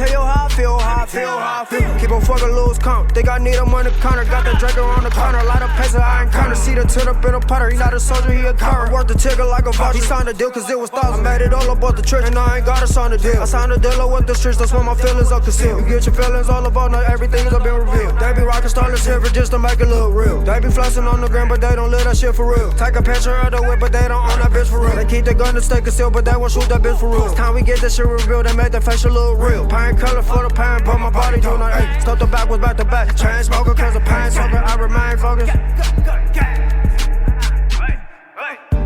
tell you how I feel, how I feel, how I feel. Keep on fucking lose count. Think I need him on the counter. Got the Draco on the counter. A lot of pesos I encounter. See the turn up in a putter. He not a soldier, he a current. Worth the ticket like a voucher. He signed a deal cause it was thousands. I made it all about the church and I ain't gotta sign a deal. I signed a deal with the streets, that's why my feelings are concealed. You get your feelings all about, not everything has been revealed. They be rockin' starless silver just to make it look real. They be flexing on the gram, but they don't live that shit for real. Take a picture of the whip, but they don't own that bitch for real. They keep the gun to stay concealed, but they won't shoot that bitch for real. It's time we get this shit revealed, they make that facial look real. Pain color for the pain, but my body do not ache. Stop the backwards, back to back. Chain smoker, cause the pain smoker, I remain focused.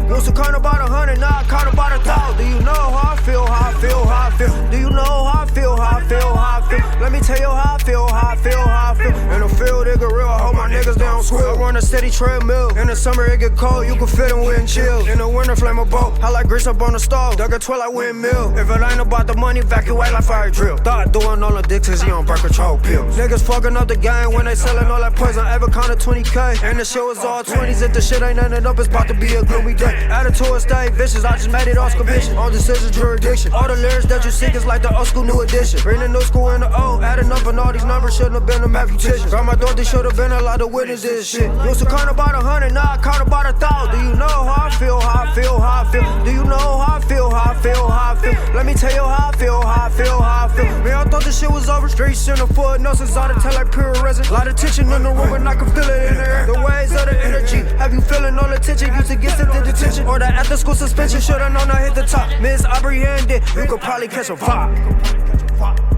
Used to count about 100, now I count about 1,000. Do you know how I feel, how I feel, how I feel? Do you know how I feel, how I feel, how I feel? Let me tell you how I feel, how I feel, how I feel. In the field it get real, I hope my niggas they don't squeal. I run a steady treadmill. In the summer it get cold, you can feel them wind chills. In the winter flame a boat, I like grease up on the stove. Dug a 12 like windmill. If it ain't about the money, evacuate like fire drill. Thought doing all the dicks cause he on birth control pills. Niggas fucking up the game when they selling all that poison. Ever counted 20K, and the shit was all 20s. If the shit ain't ending up, it's about to be a gloomy day. Attitude stay vicious, I just made it all conviction. All decisions, jurisdiction. All the lyrics that you seek is like the old school new edition. Bring the new school in the old, adding up and all these numbers shouldn't have been a mathematician. Got my daughter, should have been a lot of witness this shit. Used to count about 100, now I count about 1,000. Do you know how I feel, how I feel, how I feel? Do you know how I feel, how I feel, how I feel? Let me tell you how I feel, how I feel, how I feel. Man, I thought this shit was over. Streets in the foot, no since all the tail like pure resin. Lot of tension in the room and I can feel it in the air. The waves of the energy, have you feeling all the tension? Used to get sent to detention or the after school suspension. Should've known I hit the top, misapprehended. You could probably catch a vibe.